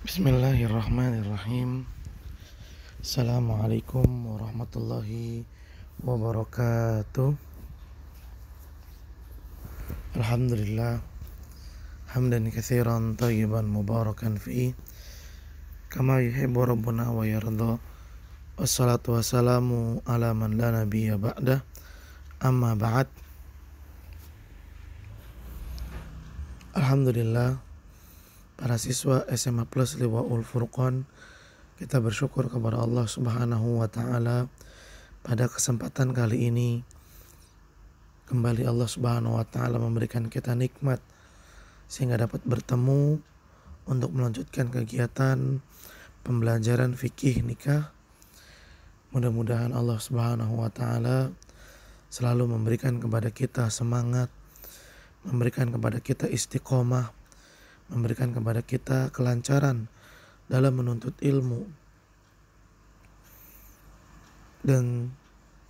Bismillahirrahmanirrahim. Assalamualaikum warahmatullahi wabarakatuh. Alhamdulillah hamdan katsiran thayyiban mubarakan fi kama yuhibbu rabbuna wa yarda. Wassalatu wassalamu ala man la nabiyya ba'dah. Amma ba'd. Alhamdulillah, para siswa SMA Plus Liwaul Furqan, kita bersyukur kepada Allah Subhanahu wa taala pada kesempatan kali ini. Kembali Allah Subhanahu wa taala memberikan kita nikmat sehingga dapat bertemu untuk melanjutkan kegiatan pembelajaran fikih nikah. Mudah-mudahan Allah Subhanahu wa taala selalu memberikan kepada kita semangat, memberikan kepada kita istiqomah, memberikan kepada kita kelancaran dalam menuntut ilmu. Dan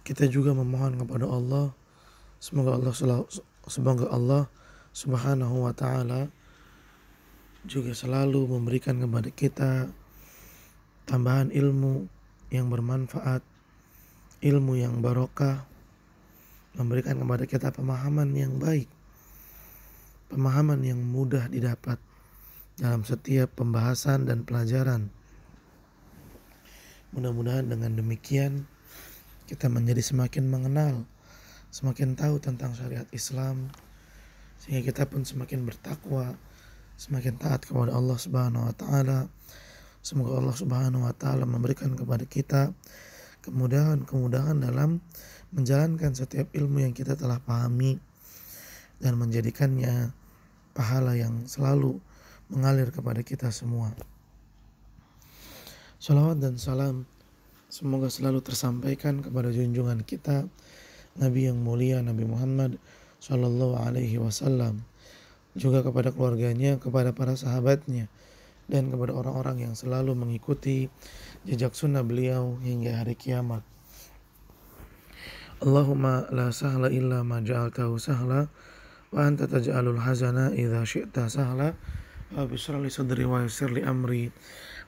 kita juga memohon kepada Allah, semoga Allah Subhanahu wa taala juga selalu memberikan kepada kita tambahan ilmu yang bermanfaat, ilmu yang barokah, memberikan kepada kita pemahaman yang baik, pemahaman yang mudah didapat dalam setiap pembahasan dan pelajaran. Mudah-mudahan dengan demikian kita menjadi semakin mengenal, semakin tahu tentang syariat Islam, sehingga kita pun semakin bertakwa, semakin taat kepada Allah Subhanahu wa taala. Semoga Allah Subhanahu wa taala memberikan kepada kita kemudahan dalam menjalankan setiap ilmu yang kita telah pahami dan menjadikannya pahala yang selalu mengalir kepada kita semua. Salawat dan salam semoga selalu tersampaikan kepada junjungan kita, Nabi yang mulia, Nabi Muhammad Sallallahu Alaihi Wasallam, juga kepada keluarganya, kepada para sahabatnya, dan kepada orang-orang yang selalu mengikuti jejak sunnah beliau hingga hari kiamat. Allahumma la sahla illa ma ja'altahu sahla wa anta taj'alul hazana idza syi'ta sahla. Rabbi shrah li sadri wa yassir li amri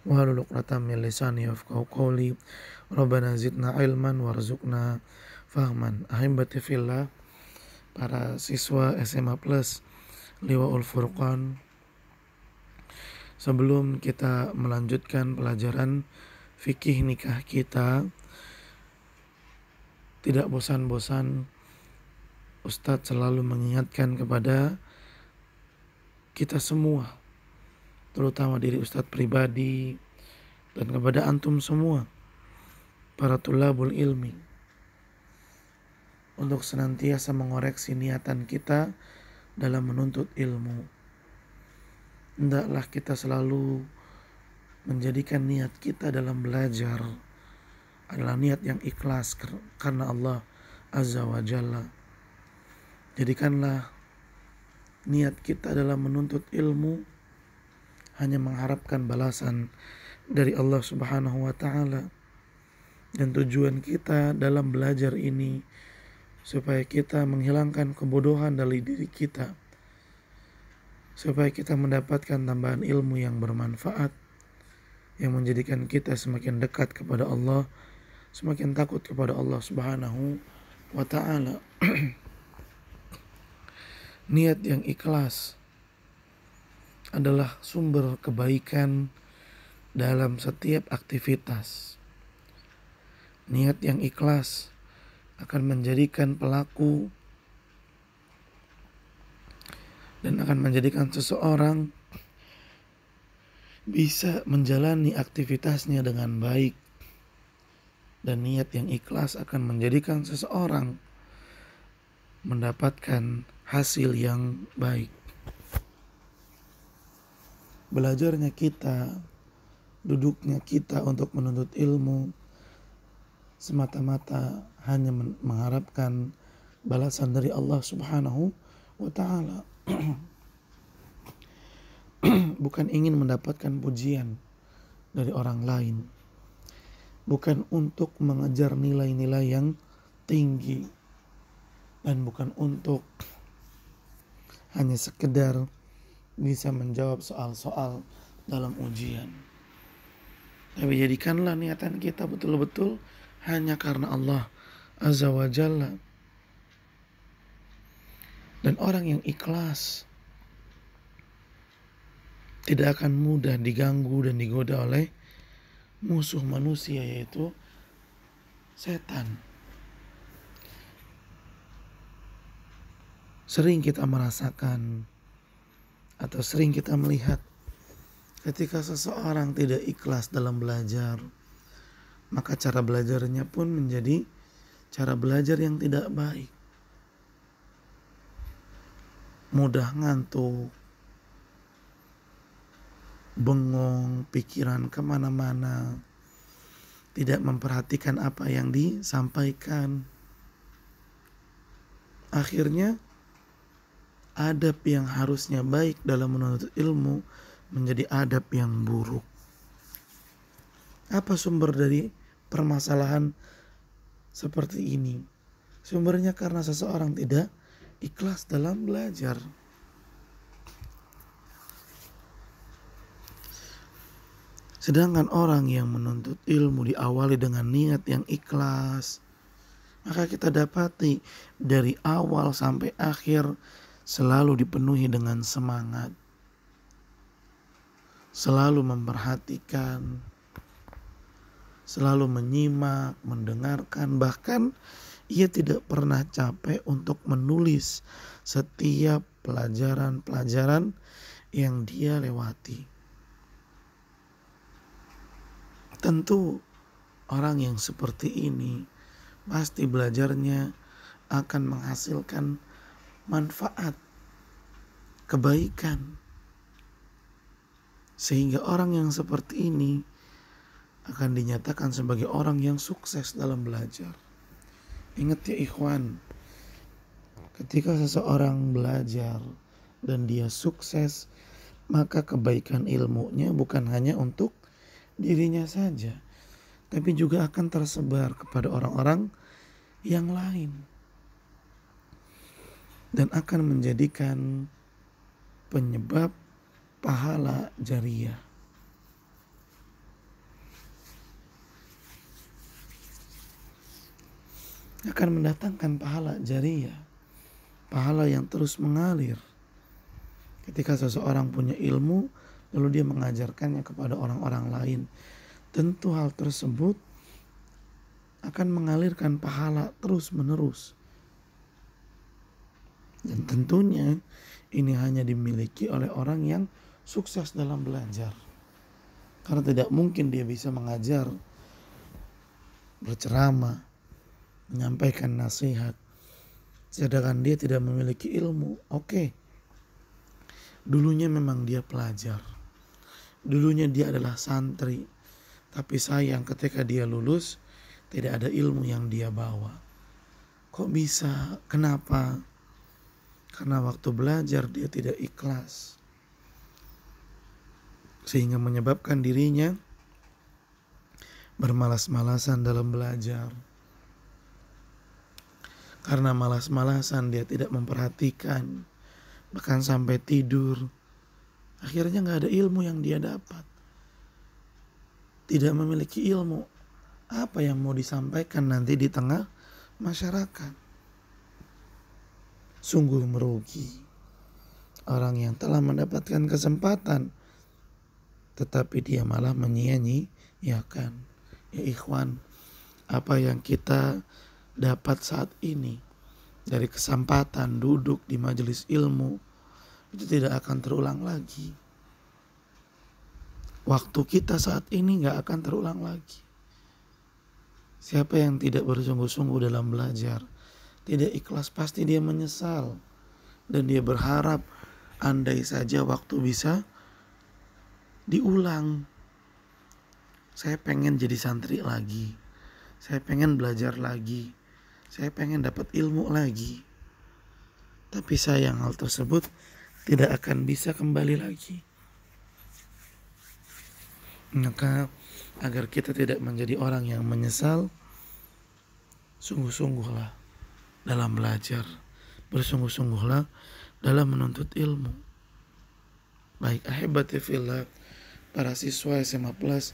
wahlul 'uqdatam min lisani yafqahu qawli. Rabbana zidna ilman warzuqna fahman. Ahibati fillah, para siswa SMA Plus Liwaul Furqan, sebelum kita melanjutkan pelajaran fikih nikah kita, tidak bosan-bosan Ustadz selalu mengingatkan kepada kita semua, terutama diri Ustadz pribadi dan kepada antum semua, para tulabul ilmi, untuk senantiasa mengoreksi niatan kita dalam menuntut ilmu. Hendaklah kita selalu menjadikan niat kita dalam belajar adalah niat yang ikhlas karena Allah Azza wa Jalla. Jadikanlah niat kita dalam menuntut ilmu hanya mengharapkan balasan dari Allah Subhanahu wa taala. Dan tujuan kita dalam belajar ini supaya kita menghilangkan kebodohan dari diri kita, supaya kita mendapatkan tambahan ilmu yang bermanfaat, yang menjadikan kita semakin dekat kepada Allah, semakin takut kepada Allah Subhanahu wa taala. Niat yang ikhlas adalah sumber kebaikan dalam setiap aktivitas. Niat yang ikhlas akan menjadikan pelaku dan akan menjadikan seseorang bisa menjalani aktivitasnya dengan baik. Dan niat yang ikhlas akan menjadikan seseorang mendapatkan hasil yang baik. Belajarnya kita, duduknya kita untuk menuntut ilmu semata-mata hanya mengharapkan balasan dari Allah Subhanahu wa taala. Bukan ingin mendapatkan pujian dari orang lain, bukan untuk mengejar nilai-nilai yang tinggi, dan bukan untuk hanya sekedar bisa menjawab soal-soal dalam ujian. Tapi jadikanlah niatan kita betul-betul hanya karena Allah Azza wa Jalla. Dan orang yang ikhlas tidak akan mudah diganggu dan digoda oleh musuh manusia, yaitu setan. Sering kita merasakan atau sering kita melihat ketika seseorang tidak ikhlas dalam belajar, maka cara belajarnya pun menjadi cara belajar yang tidak baik. Mudah ngantuk, bengong, pikiran kemana-mana, tidak memperhatikan apa yang disampaikan. Akhirnya adab yang harusnya baik dalam menuntut ilmu menjadi adab yang buruk. Apa sumber dari permasalahan seperti ini? Sumbernya karena seseorang tidak ikhlas dalam belajar. Sedangkan orang yang menuntut ilmu diawali dengan niat yang ikhlas, maka kita dapati dari awal sampai akhir selalu dipenuhi dengan semangat, selalu memperhatikan, selalu menyimak, mendengarkan, bahkan ia tidak pernah capek untuk menulis setiap pelajaran-pelajaran yang dia lewati. Tentu orang yang seperti ini pasti belajarnya akan menghasilkan manfaat, kebaikan. Sehingga orang yang seperti ini akan dinyatakan sebagai orang yang sukses dalam belajar. Ingat ya ikhwan, ketika seseorang belajar dan dia sukses, maka kebaikan ilmunya bukan hanya untuk dirinya saja, tapi juga akan tersebar kepada orang-orang yang lain. Dan akan menjadikan penyebab pahala jariyah. Akan mendatangkan pahala jariyah, pahala yang terus mengalir. Ketika seseorang punya ilmu, lalu dia mengajarkannya kepada orang-orang lain, tentu hal tersebut akan mengalirkan pahala terus menerus. Dan tentunya ini hanya dimiliki oleh orang yang sukses dalam belajar. Karena tidak mungkin dia bisa mengajar, berceramah, menyampaikan nasihat, sedangkan dia tidak memiliki ilmu. Oke, dulunya memang dia pelajar, dulunya dia adalah santri, tapi sayang ketika dia lulus tidak ada ilmu yang dia bawa. Kok bisa? Kenapa? Karena waktu belajar dia tidak ikhlas, sehingga menyebabkan dirinya bermalas-malasan dalam belajar. Karena malas-malasan dia tidak memperhatikan, bahkan sampai tidur. Akhirnya gak ada ilmu yang dia dapat. Tidak memiliki ilmu. Apa yang mau disampaikan nanti di tengah masyarakat? Sungguh merugi. Orang yang telah mendapatkan kesempatan, tetapi dia malah menyia-nyiakan. Ya ikhwan, apa yang kita dapat saat ini dari kesempatan duduk di majelis ilmu itu tidak akan terulang lagi. Waktu kita saat ini gak akan terulang lagi. Siapa yang tidak bersungguh-sungguh dalam belajar, tidak ikhlas, pasti dia menyesal. Dan dia berharap andai saja waktu bisa diulang. Saya pengen jadi santri lagi, saya pengen belajar lagi, saya pengen dapat ilmu lagi. Tapi sayang hal tersebut tidak akan bisa kembali lagi. Maka agar kita tidak menjadi orang yang menyesal, sungguh-sungguhlah dalam belajar, bersungguh-sungguhlah dalam menuntut ilmu. Baik ahibati fillah, para siswa SMA Plus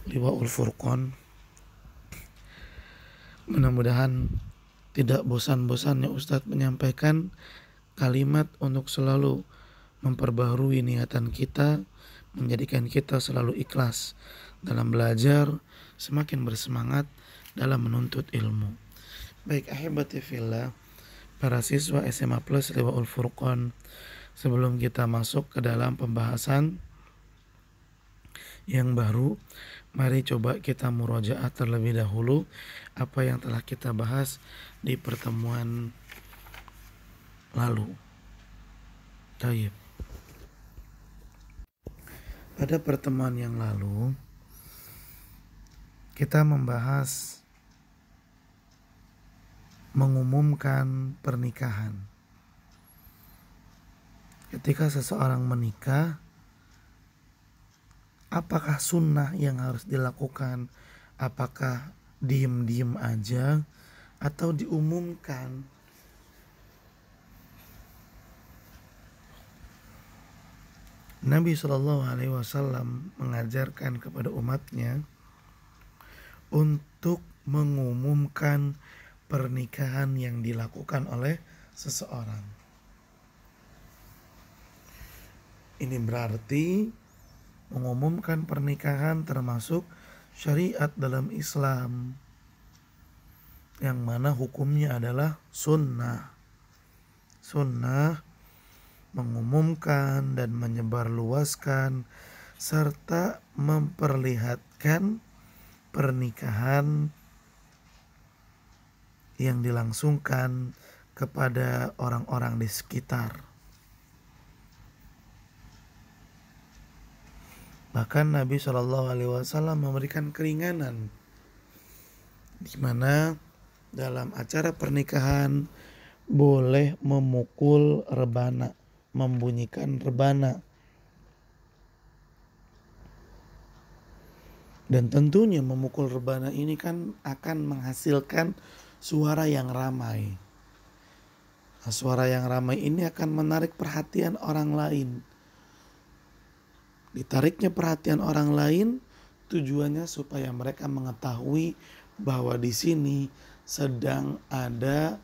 Liwaul Furqon, mudah-mudahan tidak bosan-bosannya Ustadz menyampaikan kalimat untuk selalu memperbaharui niatan kita, menjadikan kita selalu ikhlas dalam belajar, semakin bersemangat dalam menuntut ilmu. Baik, ahibati fillah, para siswa SMA Plus Liwaul Furqon, sebelum kita masuk ke dalam pembahasan yang baru, mari coba kita murojaah terlebih dahulu apa yang telah kita bahas di pertemuan lalu. Baik. Pada pertemuan yang lalu kita membahas mengumumkan pernikahan. Ketika seseorang menikah, apakah sunnah yang harus dilakukan? Apakah diem-diem aja atau diumumkan? Nabi SAW mengajarkan kepada umatnya untuk mengumumkan pernikahan yang dilakukan oleh seseorang. Ini berarti mengumumkan pernikahan termasuk syariat dalam Islam, yang mana hukumnya adalah sunnah. Sunnah mengumumkan dan menyebarluaskan serta memperlihatkan pernikahan yang dilangsungkan kepada orang-orang di sekitar. Bahkan Nabi SAW memberikan keringanan, di mana dalam acara pernikahan boleh memukul rebana, membunyikan rebana. Dan tentunya memukul rebana ini kan akan menghasilkan suara yang ramai. Nah, suara yang ramai ini akan menarik perhatian orang lain. Ditariknya perhatian orang lain tujuannya supaya mereka mengetahui bahwa di sini sedang ada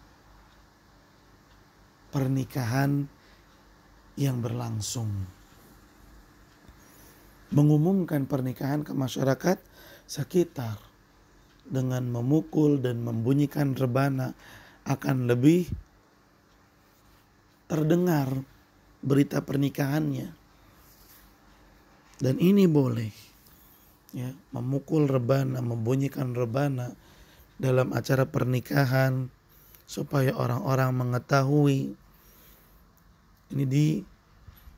pernikahan yang berlangsung. Mengumumkan pernikahan ke masyarakat sekitar dengan memukul dan membunyikan rebana akan lebih terdengar berita pernikahannya. Dan ini boleh, ya, memukul rebana, membunyikan rebana dalam acara pernikahan supaya orang-orang mengetahui. Ini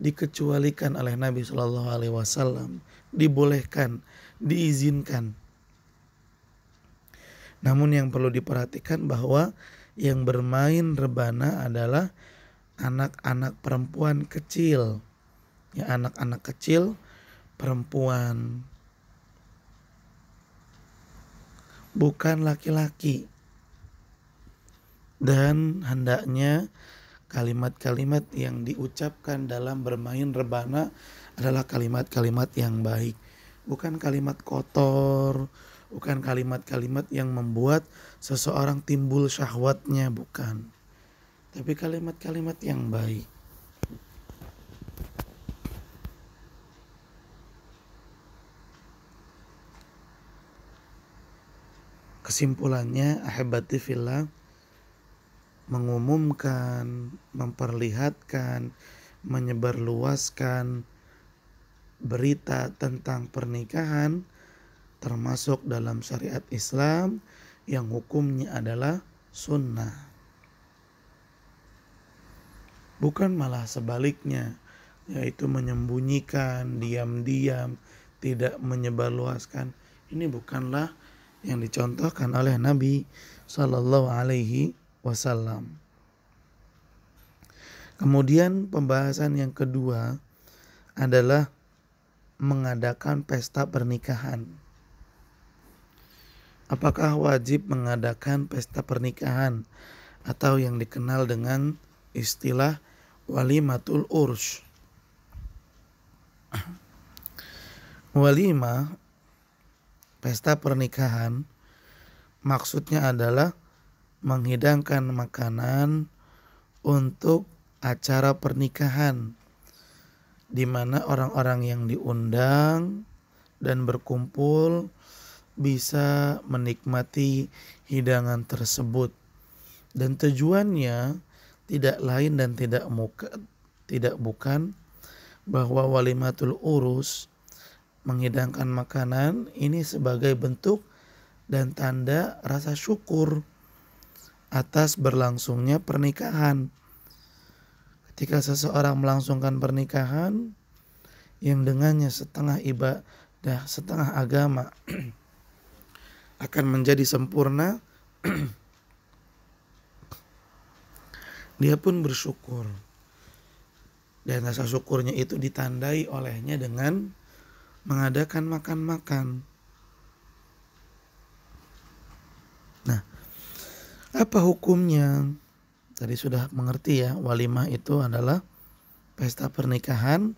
dikecualikan oleh Nabi SAW, dibolehkan, diizinkan. Namun yang perlu diperhatikan bahwa yang bermain rebana adalah anak-anak perempuan kecil, ya, anak-anak kecil perempuan, bukan laki-laki. Dan hendaknya kalimat-kalimat yang diucapkan dalam bermain rebana adalah kalimat-kalimat yang baik, bukan kalimat kotor, bukan kalimat-kalimat yang membuat seseorang timbul syahwatnya, bukan. Tapi kalimat-kalimat yang baik. Kesimpulannya, ahibati fillah, mengumumkan, memperlihatkan, menyebarluaskan berita tentang pernikahan termasuk dalam syariat Islam yang hukumnya adalah sunnah. Bukan malah sebaliknya, yaitu menyembunyikan, diam-diam, tidak menyebarluaskan. Ini bukanlah yang dicontohkan oleh Nabi Sallallahu Alaihi Wasallam. Kemudian pembahasan yang kedua adalah mengadakan pesta pernikahan. Apakah wajib mengadakan pesta pernikahan atau yang dikenal dengan istilah walimatul urs? Walimah, pesta pernikahan, maksudnya adalah menghidangkan makanan untuk acara pernikahan, di mana orang-orang yang diundang dan berkumpul bisa menikmati hidangan tersebut. Dan tujuannya tidak lain dan tidak bukan bahwa walimatul urus, menghidangkan makanan, ini sebagai bentuk dan tanda rasa syukur atas berlangsungnya pernikahan. Ketika seseorang melangsungkan pernikahan yang dengannya setengah ibadah, setengah agama akan menjadi sempurna, dia pun bersyukur. Dan rasa syukurnya itu ditandai olehnya dengan mengadakan makan-makan. Nah, apa hukumnya? Tadi sudah mengerti ya, walimah itu adalah pesta pernikahan,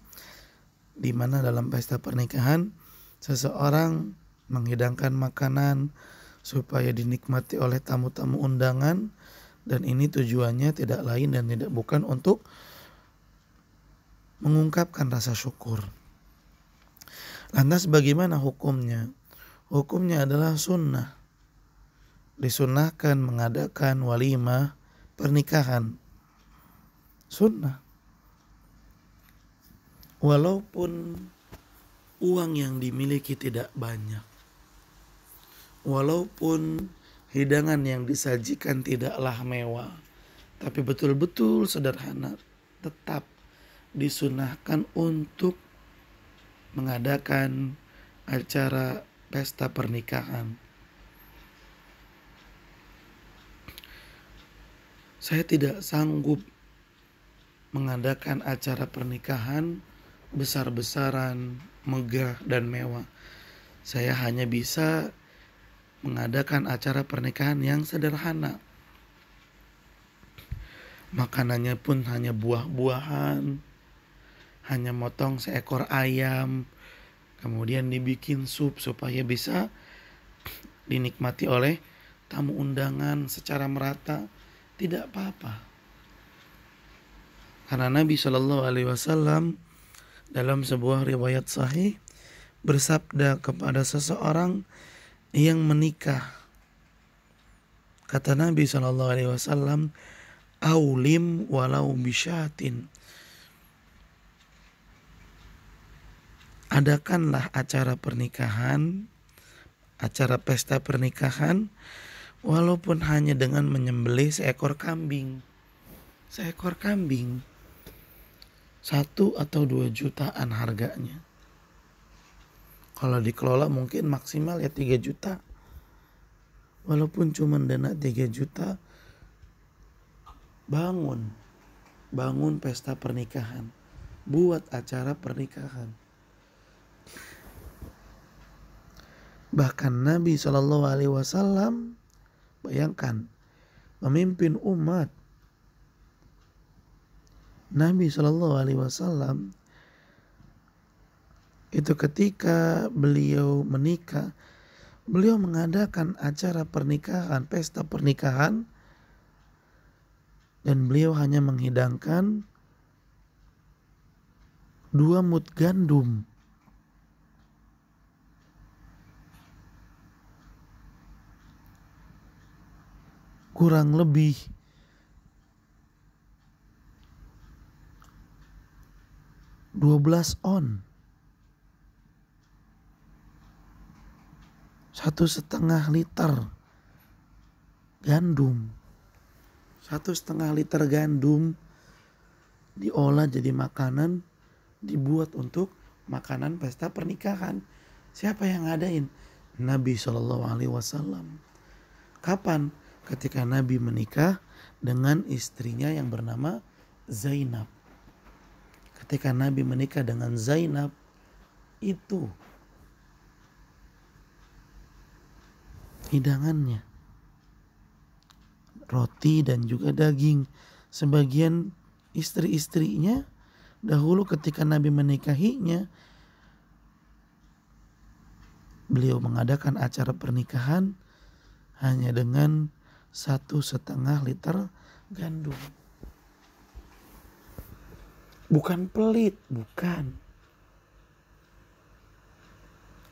di mana dalam pesta pernikahan seseorang menghidangkan makanan supaya dinikmati oleh tamu-tamu undangan, dan ini tujuannya tidak lain dan tidak bukan untuk mengungkapkan rasa syukur. Lantas bagaimana hukumnya? Hukumnya adalah sunnah. Disunnahkan mengadakan walimah pernikahan. Sunnah. Walaupun uang yang dimiliki tidak banyak, walaupun hidangan yang disajikan tidaklah mewah, tapi betul-betul sederhana, tetap disunahkan untuk mengadakan acara pesta pernikahan. Saya tidak sanggup mengadakan acara pernikahan besar-besaran, megah dan mewah. Saya hanya bisa mengadakan acara pernikahan yang sederhana. Makanannya pun hanya buah-buahan, hanya motong seekor ayam, kemudian dibikin sup supaya bisa dinikmati oleh tamu undangan secara merata, tidak apa-apa. Karena Nabi Shallallahu Alaihi Wasallam dalam sebuah riwayat sahih bersabda kepada seseorang yang menikah, kata Nabi Shallallahu Alaihi Wasallam, "Aulim walau bisyatin." Adakanlah acara pernikahan, acara pesta pernikahan, walaupun hanya dengan menyembelih seekor kambing. Seekor kambing 1 atau 2 jutaan harganya. Kalau dikelola mungkin maksimal ya 3 juta. Walaupun cuma dana 3 juta, bangun pesta pernikahan, buat acara pernikahan. Bahkan Nabi Shallallahu Alaihi Wasallam, bayangkan, memimpin umat. Nabi Shallallahu Alaihi Wasallam itu ketika beliau menikah, beliau mengadakan acara pernikahan, pesta pernikahan, dan beliau hanya menghidangkan 2 mud gandum. Kurang lebih 12 on. 1,5 liter gandum. 1,5 liter gandum diolah jadi makanan, dibuat untuk makanan pesta pernikahan. Siapa yang ngadain? Nabi Shallallahu Alaihi Wasallam. Kapan? Ketika Nabi menikah dengan istrinya yang bernama Zainab. Ketika Nabi menikah dengan Zainab, itu hidangannya, roti dan juga daging. Sebagian istri-istrinya dahulu ketika Nabi menikahinya, beliau mengadakan acara pernikahan hanya dengan 1,5 liter gandum. Bukan pelit, bukan.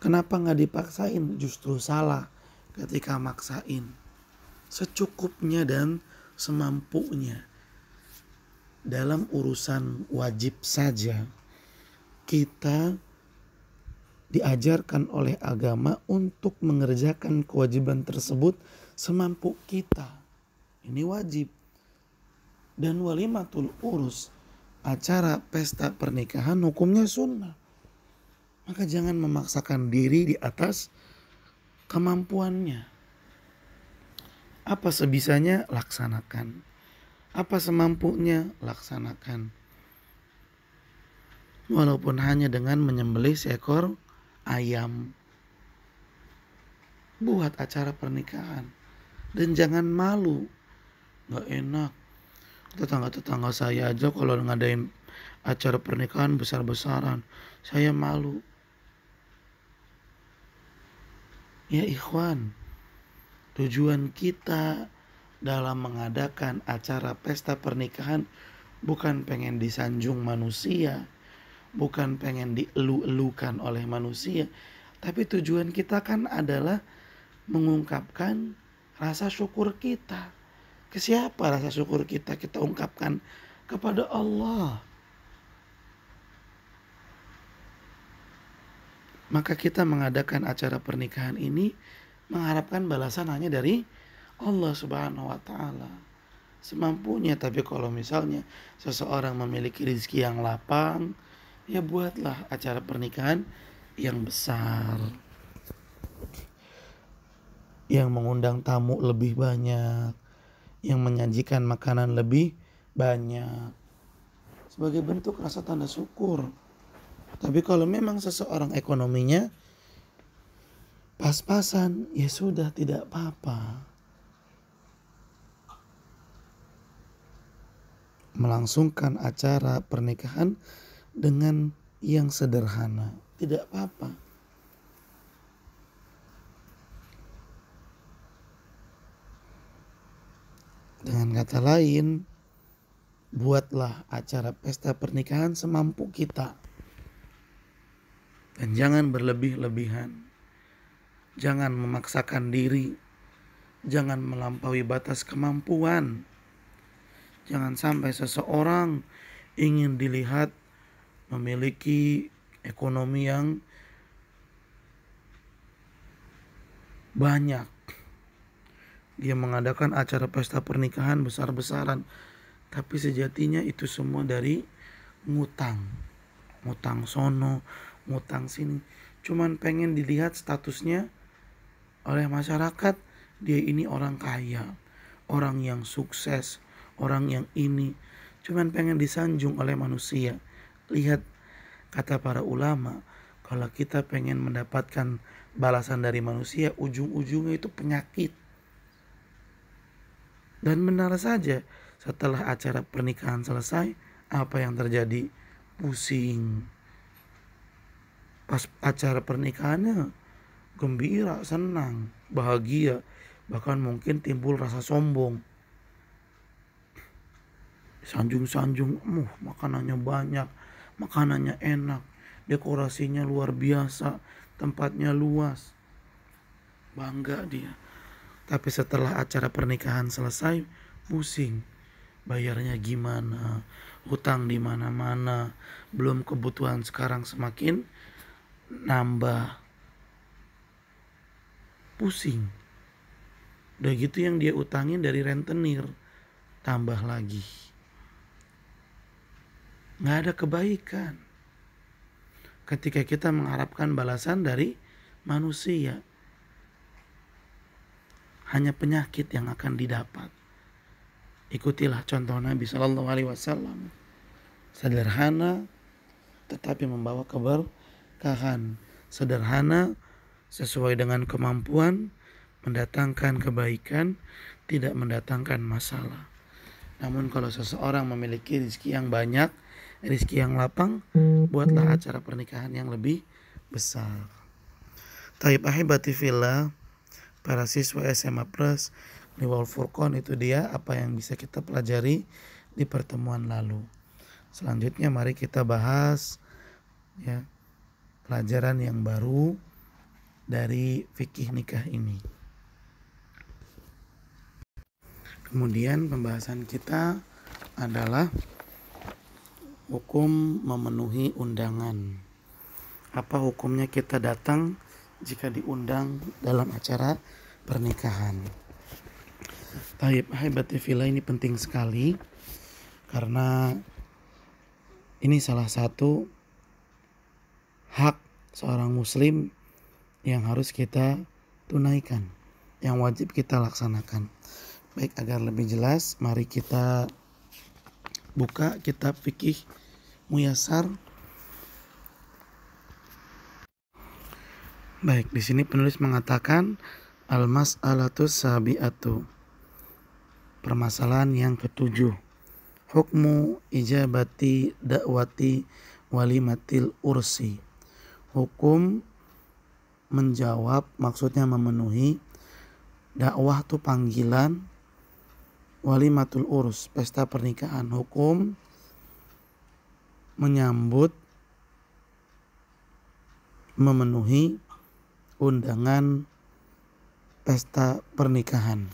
Kenapa nggak dipaksain? Justru salah ketika maksain. Secukupnya dan semampunya. Dalam urusan wajib saja, kita diajarkan oleh agama untuk mengerjakan kewajiban tersebut semampu kita. Ini wajib. Dan walimatul urus, acara pesta pernikahan, hukumnya sunnah. Maka jangan memaksakan diri di atas kemampuannya. Apa sebisanya, laksanakan. Apa semampunya, laksanakan. Walaupun hanya dengan menyembelih seekor ayam. Buat acara pernikahan. Dan jangan malu. Gak enak. Tetangga-tetangga saya aja kalau ngadain acara pernikahan besar-besaran, saya malu. Ya ikhwan, tujuan kita dalam mengadakan acara pesta pernikahan bukan pengen disanjung manusia, bukan pengen dielu-elukan oleh manusia, tapi tujuan kita kan adalah mengungkapkan rasa syukur kita. Ke siapa rasa syukur kita? Kita ungkapkan kepada Allah. Maka kita mengadakan acara pernikahan ini mengharapkan balasan hanya dari Allah Subhanahu wa Ta'ala. Semampunya. Tapi kalau misalnya seseorang memiliki rezeki yang lapang, ya buatlah acara pernikahan yang besar, yang mengundang tamu lebih banyak, yang menyajikan makanan lebih banyak, sebagai bentuk rasa tanda syukur. Tapi kalau memang seseorang ekonominya pas-pasan, ya sudah, tidak apa-apa. Melangsungkan acara pernikahan dengan yang sederhana, tidak apa-apa. Dengan kata lain, buatlah acara pesta pernikahan semampu kita. Dan jangan berlebih-lebihan. Jangan memaksakan diri. Jangan melampaui batas kemampuan. Jangan sampai seseorang ingin dilihat memiliki ekonomi yang banyak. Dia mengadakan acara pesta pernikahan besar-besaran, tapi sejatinya itu semua dari ngutang. Ngutang sono, ngutang sini. Cuman pengen dilihat statusnya oleh masyarakat, dia ini orang kaya, orang yang sukses, orang yang ini. Cuman pengen disanjung oleh manusia. Lihat, kata para ulama, kalau kita pengen mendapatkan balasan dari manusia, ujung-ujungnya itu penyakit. Dan benar saja, setelah acara pernikahan selesai, apa yang terjadi? Pusing. Pas acara pernikahannya gembira, senang, bahagia, bahkan mungkin timbul rasa sombong. Sanjung-sanjung, makanannya banyak, makanannya enak, dekorasinya luar biasa, tempatnya luas. Bangga dia. Tapi setelah acara pernikahan selesai, pusing. Bayarnya gimana? Hutang di mana-mana. Belum kebutuhan sekarang semakin nambah. Pusing. Udah gitu yang dia utangin dari rentenir, tambah lagi. Nggak ada kebaikan ketika kita mengharapkan balasan dari manusia. Hanya penyakit yang akan didapat. Ikutilah contoh Nabi Shallallahu Alaihi Wasallam. Sederhana tetapi membawa keberkahan. Sederhana sesuai dengan kemampuan, mendatangkan kebaikan, tidak mendatangkan masalah. Namun kalau seseorang memiliki rezeki yang banyak, rezeki yang lapang, buatlah acara pernikahan yang lebih besar. Taib ahibati fillah, para siswa SMA Plus di Wal Furqon, itu dia apa yang bisa kita pelajari di pertemuan lalu. Selanjutnya mari kita bahas ya pelajaran yang baru dari fikih nikah ini. Kemudian pembahasan kita adalah hukum memenuhi undangan. Apa hukumnya kita datang jika diundang dalam acara pernikahan? Taib ahibati fillah, ini penting sekali karena ini salah satu hak seorang muslim yang harus kita tunaikan, yang wajib kita laksanakan. Baik, agar lebih jelas, mari kita buka kitab fikih Muyassar. Baik, di sini penulis mengatakan al-mas'alatus sabi'atu, permasalahan yang ketujuh, hukmu ijabati da'wati walimatil ursi, hukum menjawab, maksudnya memenuhi, dakwah itu panggilan, walimatul urs, pesta pernikahan, hukum menyambut, memenuhi undangan pesta pernikahan.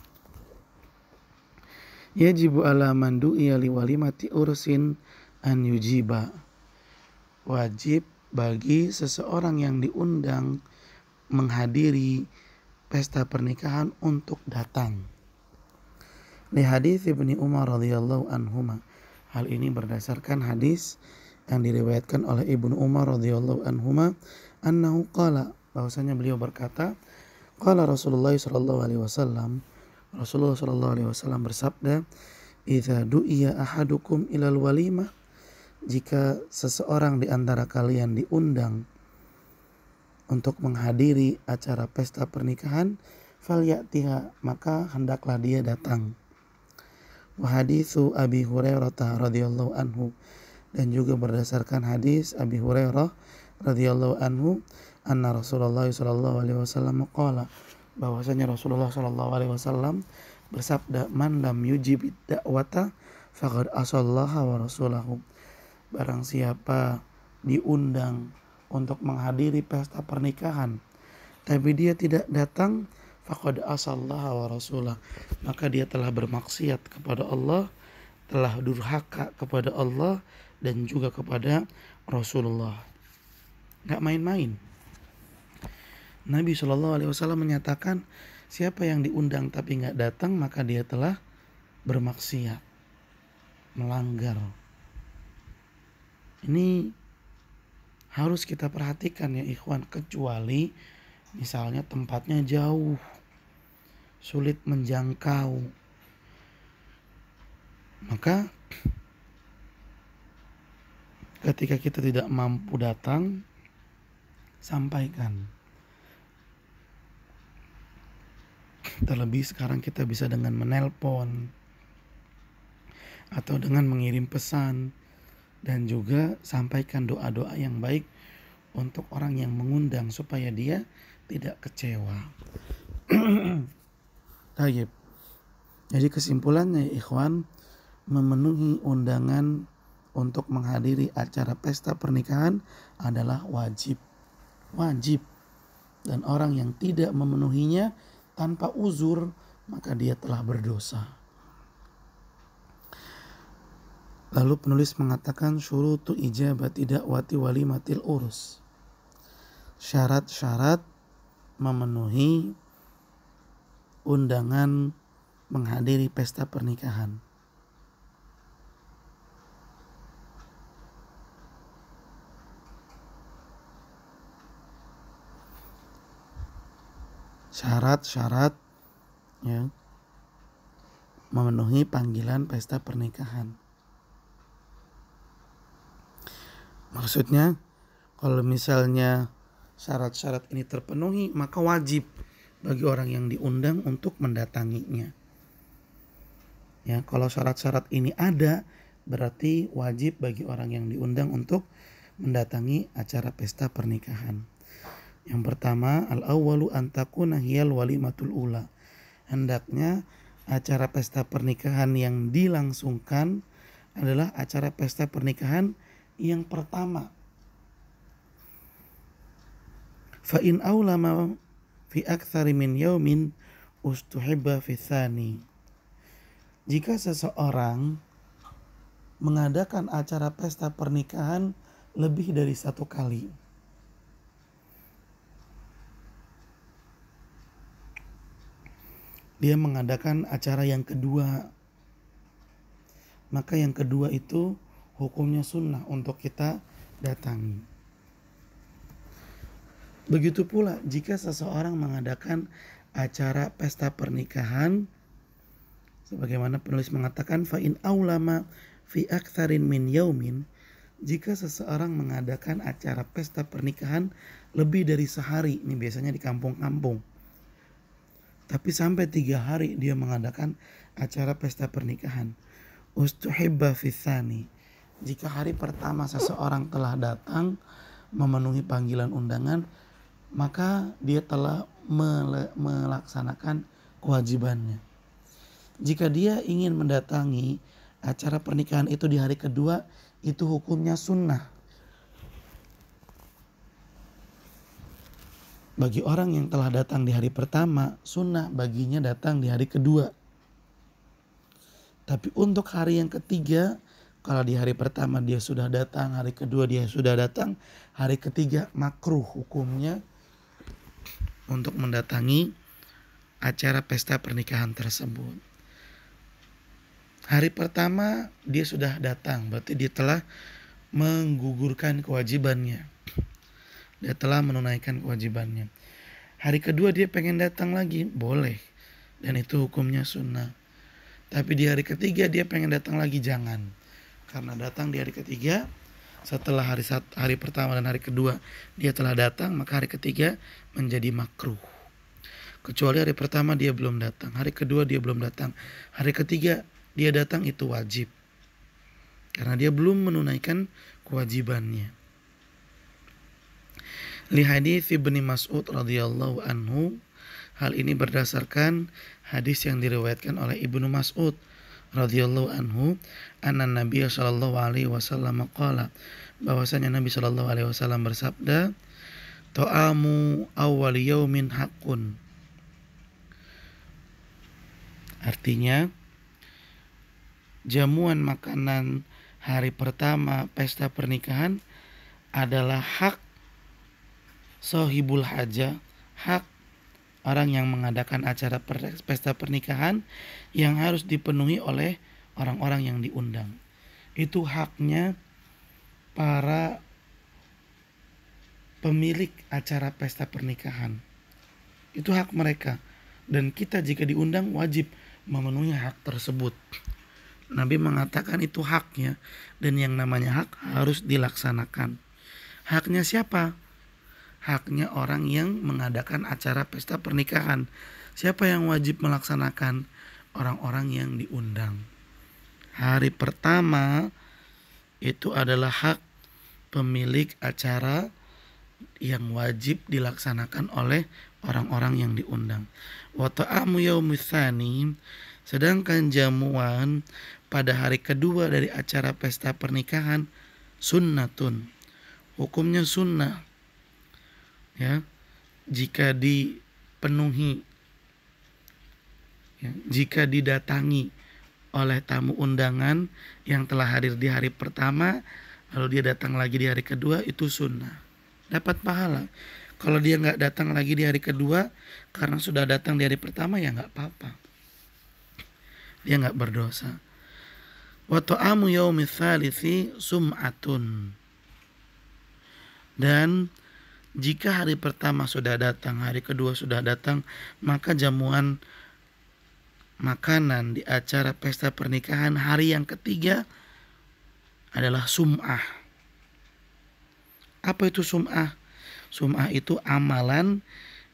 Yajibu ala man du'iya li walimati ursin an yujiba, wajib bagi seseorang yang diundang menghadiri pesta pernikahan untuk datang. Li hadits Ibnu Umar radhiyallahu anhuma, hal ini berdasarkan hadis yang diriwayatkan oleh Ibnu Umar radhiyallahu anhuma, annahu qala, bahwasanya beliau berkata, qala Rasulullah sallallahu alaihi wasallam, Rasulullah sallallahu alaihi wasallam bersabda, idza du'iya ahadukum ilal walimah, jika seseorang di antara kalian diundang untuk menghadiri acara pesta pernikahan, falyatiha, maka hendaklah dia datang. Wa haditsu Abi Hurairah radhiyallahu anhu, dan juga berdasarkan hadis Abi Hurairah radhiyallahu anhu, anna Rasulullah sallallahu alaihi wasallam qala, bahwasanya Rasulullah sallallahu alaihi wasallam bersabda, man lam yujib da'wata faqad asallaha wa rasulahu, barang siapa diundang untuk menghadiri pesta pernikahan tapi dia tidak datang, faqad asallaha wa rasulah, maka dia telah bermaksiat kepada Allah, telah durhaka kepada Allah dan juga kepada Rasulullah. Gak main-main. Nabi SAW menyatakan, siapa yang diundang tapi gak datang, maka dia telah bermaksiat, melanggar. Ini harus kita perhatikan ya ikhwan, kecuali misalnya tempatnya jauh, sulit menjangkau, maka ketika kita tidak mampu datang, sampaikan. Terlebih sekarang kita bisa dengan menelpon atau dengan mengirim pesan, dan juga sampaikan doa-doa yang baik untuk orang yang mengundang supaya dia tidak kecewa. Tayyib. Jadi kesimpulannya ikhwan, memenuhi undangan untuk menghadiri acara pesta pernikahan adalah wajib. Wajib. Dan orang yang tidak memenuhinya tanpa uzur, maka dia telah berdosa. Lalu penulis mengatakan syurutu ijabati da'wati walimatil urus, syarat-syarat memenuhi undangan menghadiri pesta pernikahan. Syarat-syarat ya, memenuhi panggilan pesta pernikahan. Maksudnya kalau misalnya syarat-syarat ini terpenuhi, maka wajib bagi orang yang diundang untuk mendatanginya. Ya, kalau syarat-syarat ini ada, berarti wajib bagi orang yang diundang untuk mendatangi acara pesta pernikahan. Yang pertama, al-awwalu an takuna hiyal walimatul ula. Hendaknya acara pesta pernikahan yang dilangsungkan adalah acara pesta pernikahan yang pertama. Fa in aulama fi aktsari min yaumin ustuhibba fi tsani. Jika seseorang mengadakan acara pesta pernikahan lebih dari satu kali, dia mengadakan acara yang kedua, maka yang kedua itu hukumnya sunnah untuk kita datangi. Begitu pula jika seseorang mengadakan acara pesta pernikahan, sebagaimana penulis mengatakan fa in aulama fi aktsarin min yaumin, jika seseorang mengadakan acara pesta pernikahan lebih dari sehari, ini biasanya di kampung-kampung, tapi sampai 3 hari dia mengadakan acara pesta pernikahan, ustuhibba fi tsani. Jika hari pertama seseorang telah datang memenuhi panggilan undangan, maka dia telah melaksanakan kewajibannya. Jika dia ingin mendatangi acara pernikahan itu di hari kedua, itu hukumnya sunnah. Bagi orang yang telah datang di hari pertama, sunnah baginya datang di hari kedua. Tapi untuk hari yang ketiga, kalau di hari pertama dia sudah datang, hari kedua dia sudah datang, hari ketiga makruh hukumnya untuk mendatangi acara pesta pernikahan tersebut. Hari pertama dia sudah datang, berarti dia telah menggugurkan kewajibannya. Dia telah menunaikan kewajibannya. Hari kedua dia pengen datang lagi, boleh. Dan itu hukumnya sunnah. Tapi di hari ketiga dia pengen datang lagi, jangan. Karena datang di hari ketiga, setelah hari pertama dan hari kedua dia telah datang, maka hari ketiga menjadi makruh. Kecuali hari pertama dia belum datang, hari kedua dia belum datang, hari ketiga dia datang, itu wajib. Karena dia belum menunaikan kewajibannya. Li hadits Ibnu Mas'ud radhiyallahu anhu, hal ini berdasarkan hadis yang diriwayatkan oleh Ibnu Mas'ud radhiyallahu anhu, anna Nabi sallallahu alaihi wasallam qala, bahwasanya Nabi sallallahu alaihi wasallam bersabda, ta'amu awwal yaumin haqqun. Artinya, jamuan makanan hari pertama pesta pernikahan adalah hak sohibul haja, hak orang yang mengadakan acara pesta pernikahan yang harus dipenuhi oleh orang-orang yang diundang. Itu haknya para pemilik acara pesta pernikahan. Itu hak mereka. Dan kita jika diundang wajib memenuhi hak tersebut. Nabi mengatakan itu haknya, dan yang namanya hak harus dilaksanakan. Haknya siapa? Haknya orang yang mengadakan acara pesta pernikahan. Siapa yang wajib melaksanakan? Orang-orang yang diundang. Hari pertama itu adalah hak pemilik acara yang wajib dilaksanakan oleh orang-orang yang diundang. Wa ta'amu yaumits tsani, sedangkan jamuan pada hari kedua dari acara pesta pernikahan sunnatun, hukumnya sunnah. Ya, jika dipenuhi, ya, jika didatangi oleh tamu undangan yang telah hadir di hari pertama, lalu dia datang lagi di hari kedua, itu sunnah, dapat pahala. Kalau dia nggak datang lagi di hari kedua karena sudah datang di hari pertama, ya nggak apa-apa, dia nggak berdosa. Wa ta'amu yaumits tsalisi sum'atun, dan jika hari pertama sudah datang, hari kedua sudah datang, maka jamuan makanan di acara pesta pernikahan hari yang ketiga adalah sum'ah. Apa itu sum'ah? Sum'ah itu amalan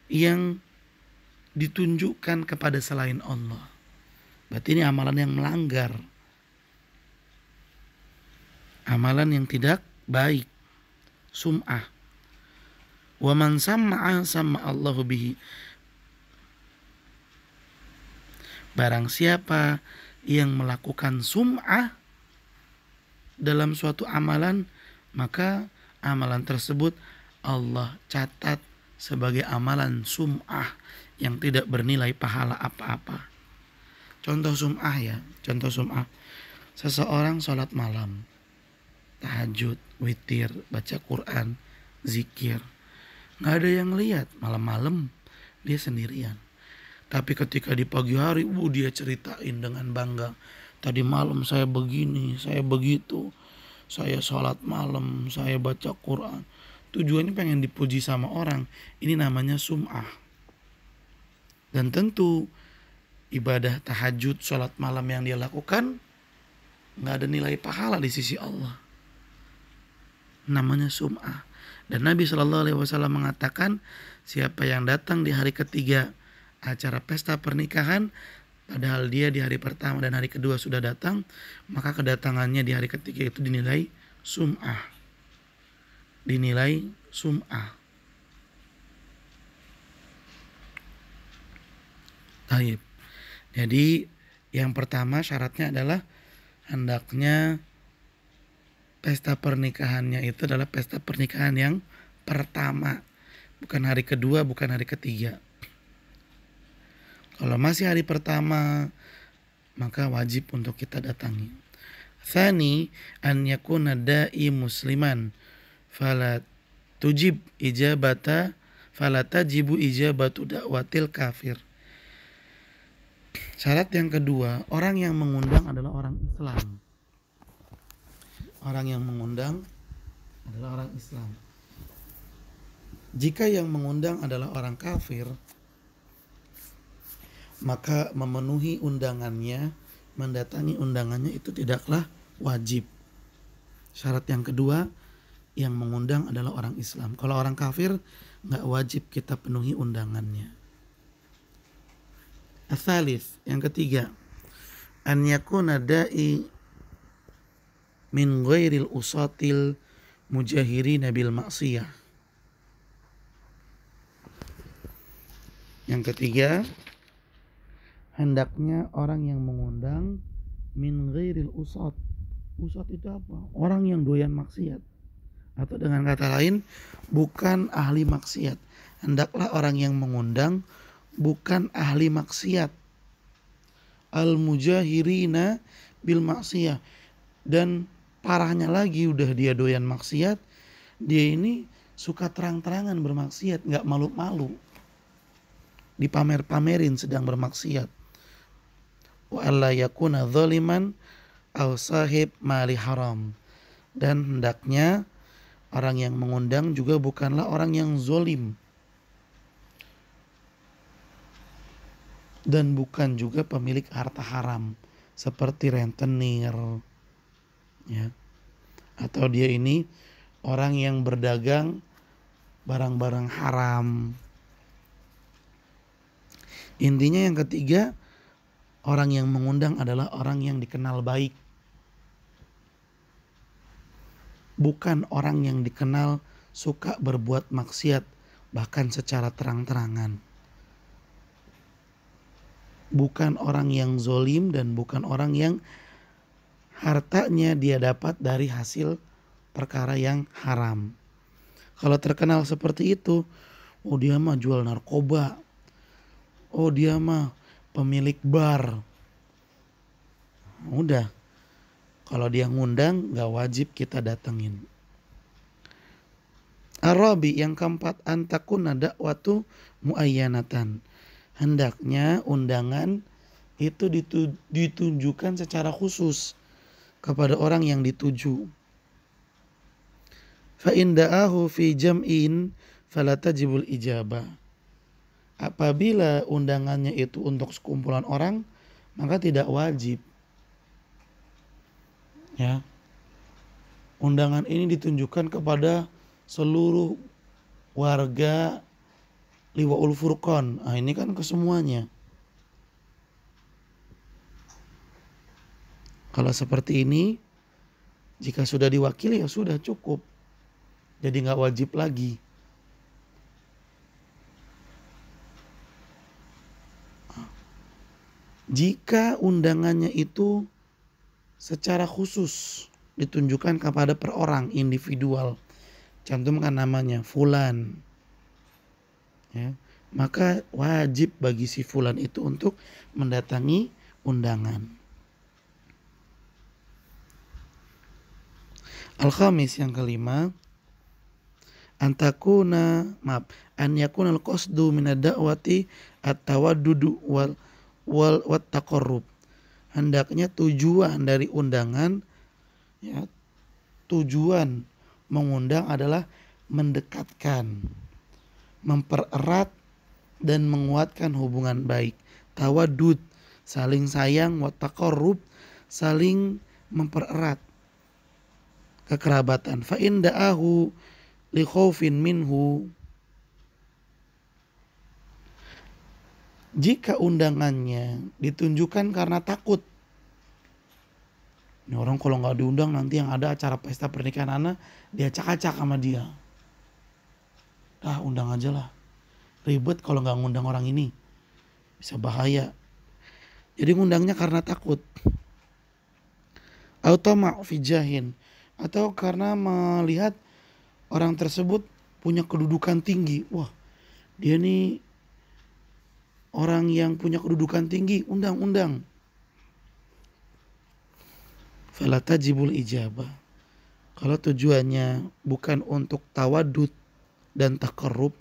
yang ditunjukkan kepada selain Allah. Berarti ini amalan yang melanggar, amalan yang tidak baik, sum'ah. Wa man sam'a sama Allahu bihi. Barang siapa yang melakukan sum'ah dalam suatu amalan, maka amalan tersebut Allah catat sebagai amalan sum'ah yang tidak bernilai pahala apa-apa. Contoh sum'ah ya, contoh sum'ah. Seseorang sholat malam, tahajud, witir, baca Quran, zikir. Nggak ada yang lihat, malam-malam dia sendirian. Tapi ketika di pagi hari, dia ceritain dengan bangga. Tadi malam saya begini, saya begitu. Saya sholat malam, saya baca Quran. Tujuannya pengen dipuji sama orang. Ini namanya sum'ah. Dan tentu ibadah tahajud, sholat malam yang dia lakukan nggak ada nilai pahala di sisi Allah. Namanya sum'ah. Dan Nabi SAW mengatakan, siapa yang datang di hari ketiga acara pesta pernikahan, padahal dia di hari pertama dan hari kedua sudah datang, maka kedatangannya di hari ketiga itu dinilai sum'ah. Dinilai sum'ah. Taib. Jadi yang pertama syaratnya adalah hendaknya pesta pernikahannya itu adalah pesta pernikahan yang pertama, bukan hari kedua, bukan hari ketiga. Kalau masih hari pertama, maka wajib untuk kita datangi. Tsani an yakuna da'i musliman fala tujib ijabata fala tajibu ijabatu da'watil kafir. Syarat yang kedua, orang yang mengundang adalah orang Islam. Orang yang mengundang adalah orang Islam. Jika yang mengundang adalah orang kafir, maka memenuhi undangannya, mendatangi undangannya itu tidaklah wajib. Syarat yang kedua, yang mengundang adalah orang Islam. Kalau orang kafir, nggak wajib kita penuhi undangannya. Atsalits, yang ketiga, an yakuna da'i min ghairil usatil mujahirina bil maksiyah. Yang ketiga, hendaknya orang yang mengundang min ghairil usat. Usat itu apa? Orang yang doyan maksiat. Atau dengan kata lain, bukan ahli maksiat. Hendaklah orang yang mengundang bukan ahli maksiat. Al-mujahirina bil maksiyah. Dan parahnya lagi, udah dia doyan maksiat, dia ini suka terang-terangan bermaksiat, gak malu-malu. Dipamer-pamerin sedang bermaksiat. Wa alla yakuna zaliman aw sahib mali haram. Dan hendaknya orang yang mengundang juga bukanlah orang yang zolim, dan bukan juga pemilik harta haram seperti rentenir, ya, atau dia ini orang yang berdagang barang-barang haram. Intinya yang ketiga, orang yang mengundang adalah orang yang dikenal baik, bukan orang yang dikenal suka berbuat maksiat bahkan secara terang-terangan. Bukan orang yang zolim dan bukan orang yang hartanya dia dapat dari hasil perkara yang haram. Kalau terkenal seperti itu, oh dia mah jual narkoba, oh dia mah pemilik bar. Udah, kalau dia ngundang gak wajib kita datengin. Arabi, yang keempat, antakuna dakwatu muayyanatan. Hendaknya undangan itu ditunjukkan secara khusus kepada orang yang dituju. Fa in da'ahu fi jam'in fala tajibul ijabah. Apabila undangannya itu untuk sekumpulan orang, maka tidak wajib. Ya. Undangan ini ditunjukkan kepada seluruh warga Liwaul Furqan. Nah, ini kan ke semuanya. Kalau seperti ini, jika sudah diwakili ya sudah cukup. Jadi nggak wajib lagi. Jika undangannya itu secara khusus ditunjukkan kepada per orang individual, cantumkan namanya fulan, ya, maka wajib bagi si fulan itu untuk mendatangi undangan. Al-khamis, yang kelima, an yakuna al-qasdu min ad-da'wati at-tawaddudu wat taqarrub. Hendaknya tujuan dari undangan, ya, tujuan mengundang adalah mendekatkan, mempererat dan menguatkan hubungan baik. Tawadud, saling sayang, wa taqarrub, saling mempererat kekerabatan. Fa in da'ahu li khaufin minhu, jika undangannya ditunjukkan karena takut. Ini orang kalau nggak diundang nanti yang ada acara pesta pernikahan anak dia acak-acak sama dia. Undang aja lah. Ribet kalau nggak ngundang orang ini, bisa bahaya. Jadi ngundangnya karena takut. Autama fi jahin, atau karena melihat orang tersebut punya kedudukan tinggi. Wah, dia nih orang yang punya kedudukan tinggi, undang-undang. Fala tajibul ijabah. Kalau tujuannya bukan untuk tawadud dan taqarrub,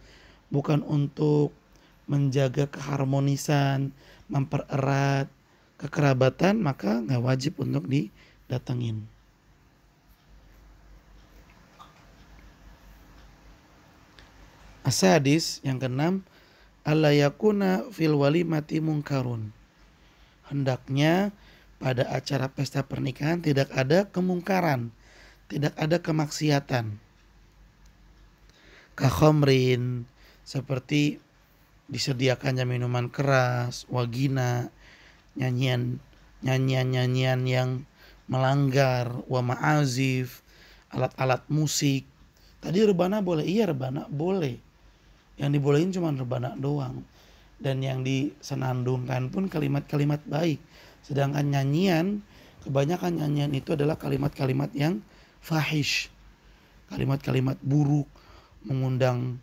bukan untuk menjaga keharmonisan, mempererat kekerabatan, maka nggak wajib untuk didatengin. Asadis, yang keenam, alla yakuna fil walimati mungkarun. Hendaknya pada acara pesta pernikahan tidak ada kemungkaran, tidak ada kemaksiatan. Kakhomrin, seperti disediakannya minuman keras, wagina, nyanyian yang melanggar, wa ma'azif, alat-alat musik. Tadi rebana boleh, iya rebana boleh. Yang dibolehin cuma rebana doang. Dan yang disenandungkan pun kalimat-kalimat baik. Sedangkan nyanyian, kebanyakan nyanyian itu adalah kalimat-kalimat yang fahish, kalimat-kalimat buruk, mengundang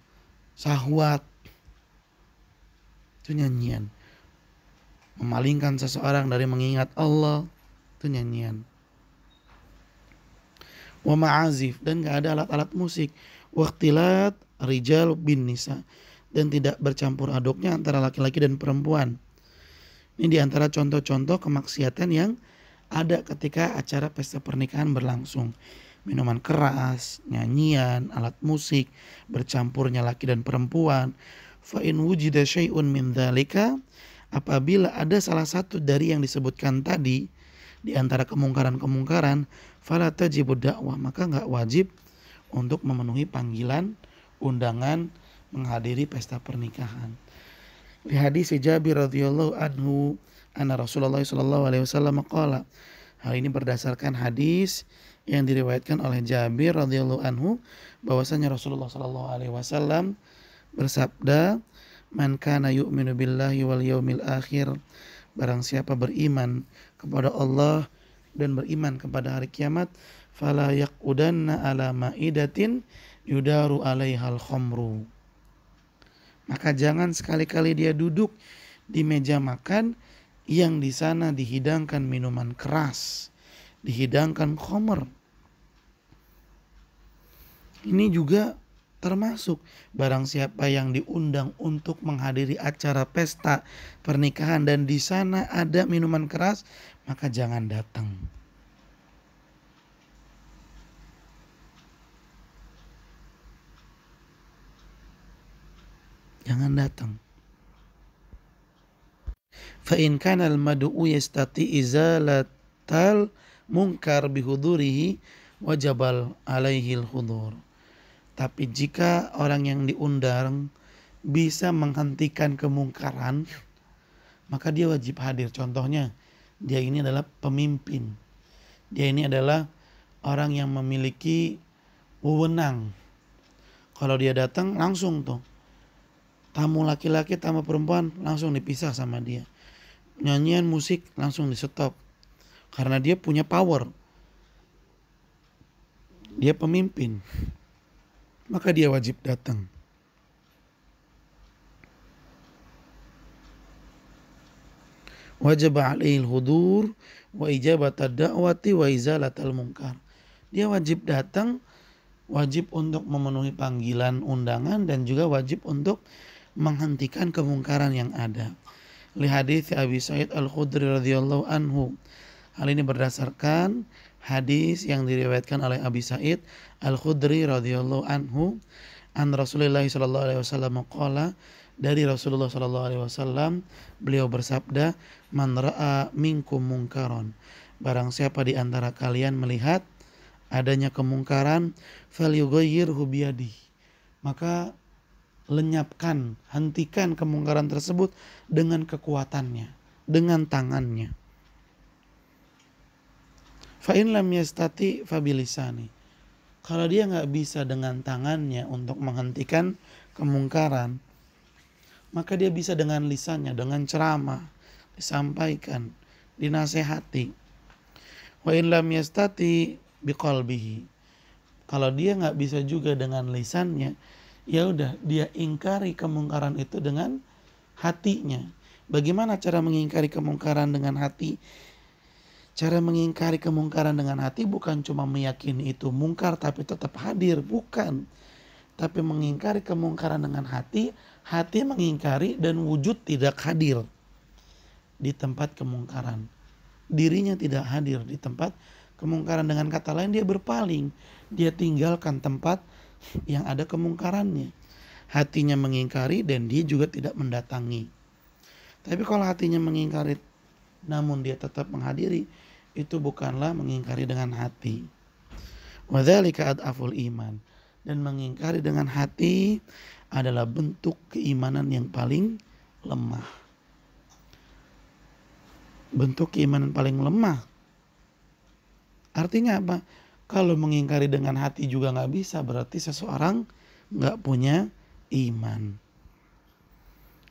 syahwat. Itu nyanyian. Memalingkan seseorang dari mengingat Allah, itu nyanyian. Wa ma'azif, dan gak ada alat-alat musik. Waqtilat rijal bin nisa, dan tidak bercampur aduknya antara laki-laki dan perempuan. Ini diantara contoh-contoh kemaksiatan yang ada ketika acara pesta pernikahan berlangsung. Minuman keras, nyanyian, alat musik, bercampurnya laki dan perempuan. Fa in wujida syai'un min dzalika, apabila ada salah satu dari yang disebutkan tadi di antara kemungkaran-kemungkaran, fala tajibu dakwah, maka enggak wajib untuk memenuhi panggilan undangan menghadiri pesta pernikahan. Di hadis Jabir radhiyallahu anhu, anna Rasulullah sallallahu alaihi wasallam qala. Hal ini berdasarkan hadis yang diriwayatkan oleh Jabir radhiyallahu anhu, bahwasanya Rasulullah sallallahu alaihi wasallam bersabda, "Man kana yu'minu billahi wal yaumil akhir," barang siapa beriman kepada Allah dan beriman kepada hari kiamat, "fala yaqudanna ala ma'idatin yudaru 'alaihal khamru." Maka jangan sekali-kali dia duduk di meja makan yang di sana dihidangkan minuman keras, dihidangkan khamr. Ini juga termasuk barang siapa yang diundang untuk menghadiri acara pesta pernikahan dan di sana ada minuman keras, maka jangan datang. Jangan datang. Fa in kana al-mad'u yastati izalatal munkar bihudurihi wajabal alaihi al-hudur. Tapi jika orang yang diundang bisa menghentikan kemungkaran, maka dia wajib hadir. Contohnya, dia ini adalah pemimpin. Dia ini adalah orang yang memiliki wewenang. Kalau dia datang langsung tuh, tamu laki-laki tamu perempuan langsung dipisah sama dia. nyanyian musik langsung di stop. Karena dia punya power. Dia pemimpin. Maka dia wajib datang. Wajib alaihil hudur wa ijabatad da'wati wa izalatal munkar. Dia wajib datang, wajib untuk memenuhi panggilan undangan, dan juga wajib untuk menghentikan kemungkaran yang ada. Li hadits Abi Sa'id Al-Khudri radhiyallahu anhu. Hal ini berdasarkan hadis yang diriwayatkan oleh Abi Sa'id Al-Khudri radhiyallahu anhu an Rasulullah sallallahu alaihi wasallam qala, dari Rasulullah sallallahu alaihi wasallam beliau bersabda, man ra'a minkum munkaron, barang siapa di antara kalian melihat adanya kemungkaran, falyughayyirhu biyadihi, maka lenyapkan, hentikan kemungkaran tersebut dengan kekuatannya, dengan tangannya. Fa in lam yastati fa bilisani, kalau dia nggak bisa dengan tangannya untuk menghentikan kemungkaran, maka dia bisa dengan lisannya, dengan ceramah, disampaikan, dinasehati. Wa in lam yastati biqalbihi, kalau dia nggak bisa juga dengan lisannya, ya udah dia ingkari kemungkaran itu dengan hatinya. Bagaimana cara mengingkari kemungkaran dengan hati? Cara mengingkari kemungkaran dengan hati bukan cuma meyakini itu mungkar tapi tetap hadir, bukan. Tapi mengingkari kemungkaran dengan hati, hati mengingkari dan wujud tidak hadir di tempat kemungkaran. Dirinya tidak hadir di tempat kemungkaran. Dengan kata lain, dia berpaling, dia tinggalkan tempat yang ada kemungkarannya. Hatinya mengingkari dan dia juga tidak mendatangi. Tapi kalau hatinya mengingkari namun dia tetap menghadiri, itu bukanlah mengingkari dengan hati. Wa dzalika ad'aful iman, dan mengingkari dengan hati adalah bentuk keimanan yang paling lemah. Bentuk keimanan paling lemah. Artinya apa? Kalau mengingkari dengan hati juga nggak bisa, berarti seseorang nggak punya iman.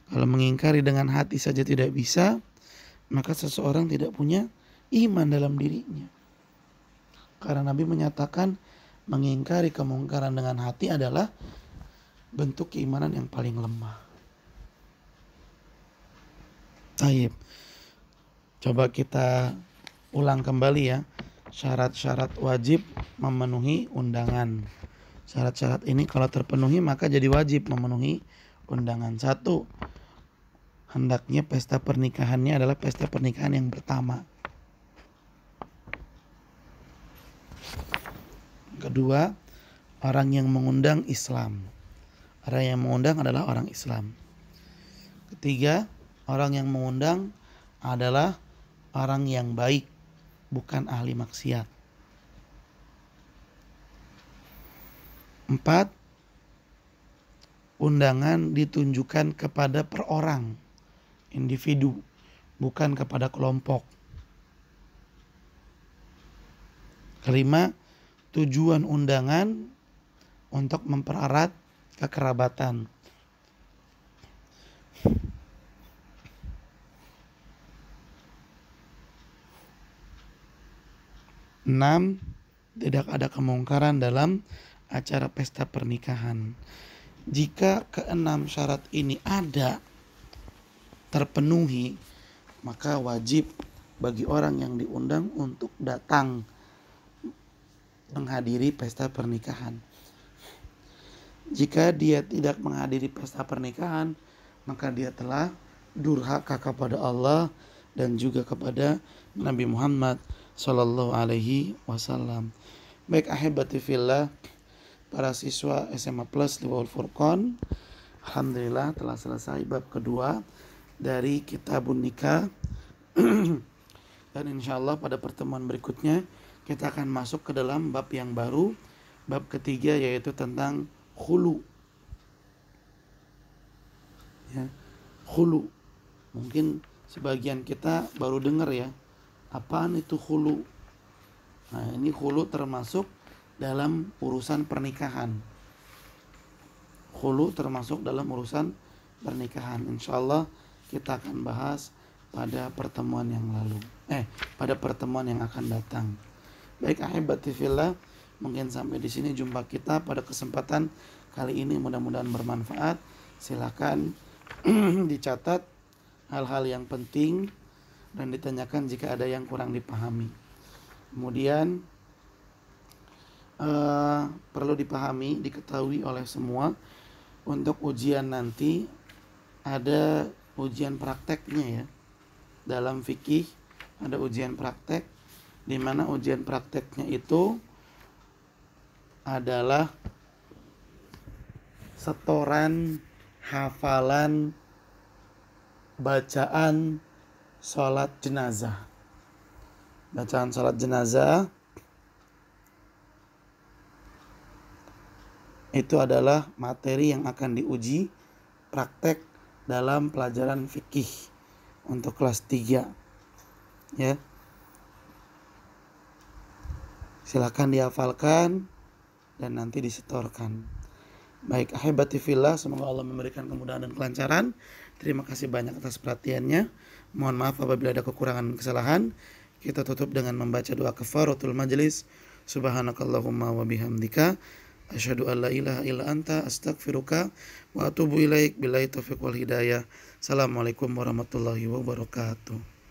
Kalau mengingkari dengan hati saja tidak bisa, maka seseorang tidak punya iman dalam dirinya. Karena Nabi menyatakan mengingkari kemungkaran dengan hati adalah bentuk keimanan yang paling lemah. Baik. Coba kita ulang kembali ya. Syarat-syarat wajib memenuhi undangan. Syarat-syarat ini kalau terpenuhi maka jadi wajib memenuhi undangan. 1. Hendaknya pesta pernikahannya adalah pesta pernikahan yang pertama. 2. Orang yang mengundang Islam. Orang yang mengundang adalah orang Islam. 3. Orang yang mengundang adalah orang yang baik, bukan ahli maksiat. 4. Undangan ditunjukkan kepada perorang, individu, bukan kepada kelompok. 5. Tujuan undangan untuk mempererat kekerabatan. 6. Tidak ada kemungkaran dalam acara pesta pernikahan. Jika keenam syarat ini ada, terpenuhi, maka wajib bagi orang yang diundang untuk datang menghadiri pesta pernikahan. Jika dia tidak menghadiri pesta pernikahan, maka dia telah durhaka kepada Allah dan juga kepada Nabi Muhammad sallallahu alaihi wasallam. Baik ahibati fillah, para siswa SMA Plus Liwaul Furqan, alhamdulillah telah selesai bab kedua dari Kitabun Nikah. Dan insyaallah pada pertemuan berikutnya kita akan masuk ke dalam bab yang baru, bab ketiga, yaitu tentang khulu. Ya, khulu. Mungkin sebagian kita baru dengar ya, apaan itu khulu? Nah, ini khulu termasuk dalam urusan pernikahan. Khulu termasuk dalam urusan pernikahan. Insyaallah kita akan bahas pada pertemuan yang lalu. Pada pertemuan yang akan datang. Baik ahibati fillah, mungkin sampai di sini jumpa kita pada kesempatan kali ini, mudah-mudahan bermanfaat. Silakan dicatat hal-hal yang penting dan ditanyakan jika ada yang kurang dipahami. Kemudian perlu dipahami, diketahui oleh semua, untuk ujian nanti ada ujian prakteknya ya. Dalam fikih ada ujian praktek, di mana ujian prakteknya itu adalah setoran hafalan bacaan sholat jenazah. Bacaan sholat jenazah itu adalah materi yang akan diuji praktek dalam pelajaran fikih untuk kelas 3 ya. Silakan dihafalkan dan nanti disetorkan. Baik ahibati fillah, semoga Allah memberikan kemudahan dan kelancaran. Terima kasih banyak atas perhatiannya. Mohon maaf apabila ada kekurangan dan kesalahan. Kita tutup dengan membaca doa kafaratul majlis. Subhanakallahumma wa bihamdika asyhadu an la ilaha illa anta astaghfiruka wa atubu ilaik. Billahi taufiq wal hidayah. Assalamualaikum warahmatullahi wabarakatuh.